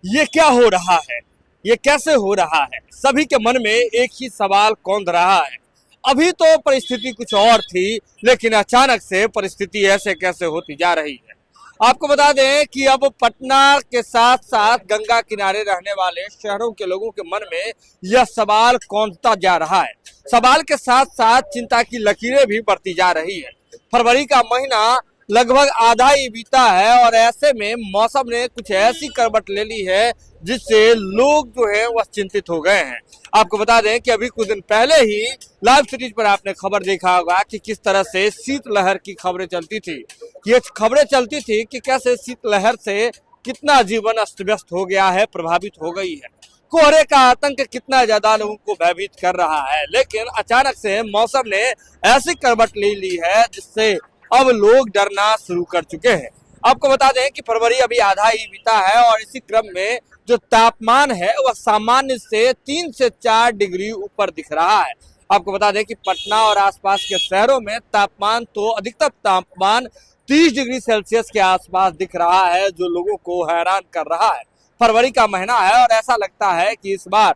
ये क्या हो रहा है, ये कैसे हो रहा है। सभी के मन में एक ही सवाल कौंध रहा है। अभी तो परिस्थिति कुछ और थी, लेकिन अचानक से परिस्थिति ऐसे कैसे होती जा रही है। आपको बता दें कि अब पटना के साथ साथ गंगा किनारे रहने वाले शहरों के लोगों के मन में यह सवाल कौंधता जा रहा है। सवाल के साथ साथ चिंता की लकीरें भी बढ़ती जा रही है। फरवरी का महीना लगभग आधा ही बीता है और ऐसे में मौसम ने कुछ ऐसी करवट ले ली है जिससे लोग जो है वह चिंतित हो गए हैं। आपको बता दें कि अभी कुछ दिन पहले ही लाइव सीरीज पर आपने खबर देखा होगा कि किस तरह से शीतलहर की खबरें चलती थी। ये खबरें चलती थी कि कैसे शीतलहर से कितना जीवन अस्त व्यस्त हो गया है, प्रभावित हो गई है। कोहरे का आतंक कितना ज्यादा लोगों को भयभीत कर रहा है, लेकिन अचानक से मौसम ने ऐसी करवट ले ली है जिससे अब लोग डरना शुरू कर चुके हैं। आपको बता दें कि फरवरी अभी आधा ही बीता है और इसी क्रम में जो तापमान है वह सामान्य से 3 से 4 डिग्री ऊपर दिख रहा है। आपको बता दें कि पटना और आसपास के शहरों में तापमान तो अधिकतम तापमान 30 डिग्री सेल्सियस के आसपास दिख रहा है, जो लोगों को हैरान कर रहा है। फरवरी का महीना है और ऐसा लगता है कि इस बार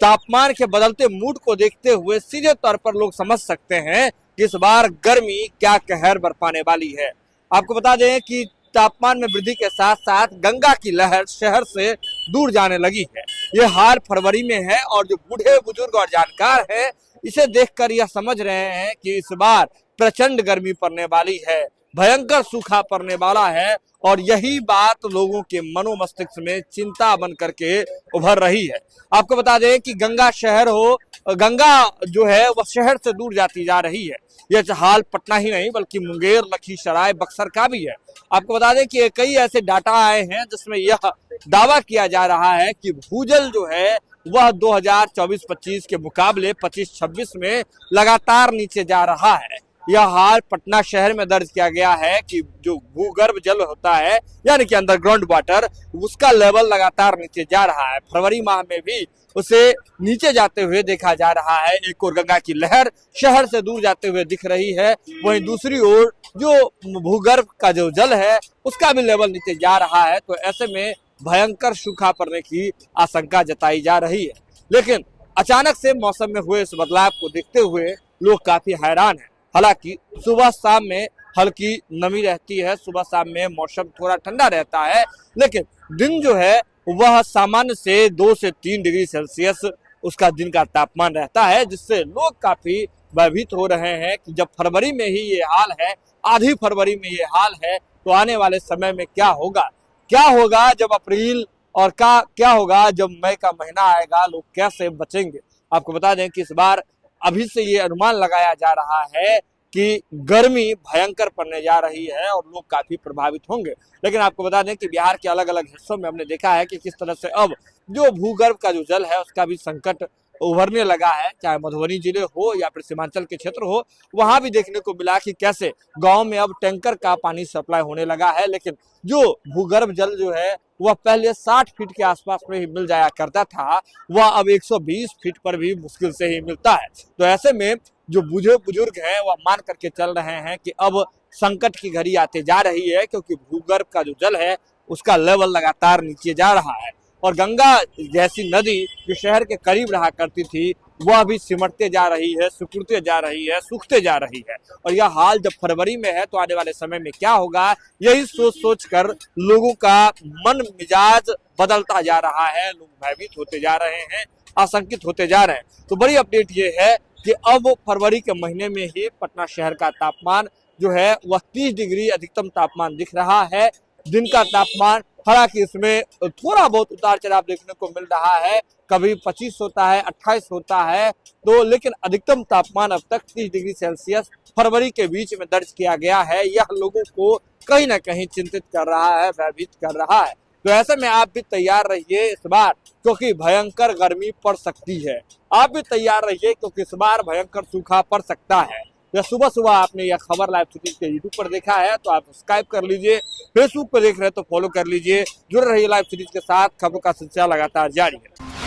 तापमान के बदलते मूड को देखते हुए सीधे तौर पर लोग समझ सकते हैं कि इस बार गर्मी क्या कहर बरपाने वाली है। आपको बता दें कि तापमान में वृद्धि के साथ साथ गंगा की लहर शहर से दूर जाने लगी है। ये हाल फरवरी में है और जो बूढ़े बुजुर्ग और जानकार हैं इसे देखकर यह समझ रहे हैं कि इस बार प्रचंड गर्मी पड़ने वाली है, भयंकर सूखा पड़ने वाला है और यही बात लोगों के मनोमस्तिष्क में चिंता बन करके उभर रही है। आपको बता दें कि गंगा जो है वह शहर से दूर जाती जा रही है। यह हाल पटना ही नहीं बल्कि मुंगेर, लखीसराय, बक्सर का भी है। आपको बता दें कि कई ऐसे डाटा आए हैं जिसमें यह दावा किया जा रहा है कि भूजल जो है वह 2024-25 के मुकाबले 25-26 में लगातार नीचे जा रहा है। यह हाल पटना शहर में दर्ज किया गया है कि जो भूगर्भ जल होता है यानी कि अंडरग्राउंड वाटर, उसका लेवल लगातार नीचे जा रहा है। फरवरी माह में भी उसे नीचे जाते हुए देखा जा रहा है। एक ओर गंगा की लहर शहर से दूर जाते हुए दिख रही है, वहीं दूसरी ओर जो भूगर्भ का जो जल है उसका भी लेवल नीचे जा रहा है। तो ऐसे में भयंकर सूखा पड़ने की आशंका जताई जा रही है। लेकिन अचानक से मौसम में हुए इस बदलाव को देखते हुए लोग काफी हैरान हैं। हालांकि सुबह शाम में हल्की नमी रहती है, सुबह शाम में मौसम थोड़ा ठंडा रहता है, लेकिन दिन जो है वह सामान्य से 2 से 3 डिग्री सेल्सियस उसका दिन का तापमान रहता है, जिससे लोग काफी भयभीत हो रहे हैं कि जब फरवरी में ही ये हाल है, आधी फरवरी में ये हाल है, तो आने वाले समय में क्या होगा जब अप्रैल और क्या होगा जब मई का महीना आएगा, लोग कैसे बचेंगे। आपको बता दें कि इस बार अभी से ये अनुमान लगाया जा रहा है कि गर्मी भयंकर पड़ने जा रही है और लोग काफी प्रभावित होंगे। लेकिन आपको बता दें कि बिहार के अलग अलग हिस्सों में हमने देखा है कि किस तरह से अब जो भूगर्भ का जो जल है उसका भी संकट उभरने लगा है, चाहे मधुबनी जिले हो या फिर सीमांचल के क्षेत्र हो, वहां भी देखने को मिला कि कैसे गांव में अब टैंकर का पानी सप्लाई होने लगा है। लेकिन जो भूगर्भ जल जो है वह पहले 60 फीट के आसपास में ही मिल जाया करता था, वह अब 120 फीट पर भी मुश्किल से ही मिलता है। तो ऐसे में जो बूढ़े बुजुर्ग हैं वह मान करके चल रहे हैं कि अब संकट की घड़ी आते जा रही है, क्योंकि भूगर्भ का जो जल है उसका लेवल लगातार नीचे जा रहा है और गंगा जैसी नदी जो शहर के करीब रहा करती थी वह भी सिमटते जा रही है, सिकुड़ते जा रही है, सूखते जा रही है। और यह हाल जब फरवरी में है तो आने वाले समय में क्या होगा, यही सोच कर लोगों का मन मिजाज बदलता जा रहा है। लोग भयभीत होते जा रहे हैं, आशंकित होते जा रहे हैं। तो बड़ी अपडेट ये है कि अब फरवरी के महीने में ही पटना शहर का तापमान जो है वह 30 डिग्री अधिकतम तापमान दिख रहा है। दिन का तापमान हालांकि इसमें थोड़ा बहुत उतार चढ़ाव देखने को मिल रहा है, कभी 25 होता है, 28 होता है, तो लेकिन अधिकतम तापमान अब तक 30 डिग्री सेल्सियस फरवरी के बीच में दर्ज किया गया है। यह लोगों को कहीं ना कहीं चिंतित कर रहा है, भयभीत कर रहा है। तो ऐसे में आप भी तैयार रहिए इस बार, क्योंकि भयंकर गर्मी पड़ सकती है। आप भी तैयार रहिए क्योंकि इस बार भयंकर सूखा पड़ सकता है। या सुबह सुबह आपने यह खबर लाइव सीरीज के यूट्यूब पर देखा है तो आप सब्सक्राइब कर लीजिए, फेसबुक पर देख रहे हैं तो फॉलो कर लीजिए। जुड़े रहिए लाइव सीरीज के साथ, खबरों का सिलसिला लगातार जारी है।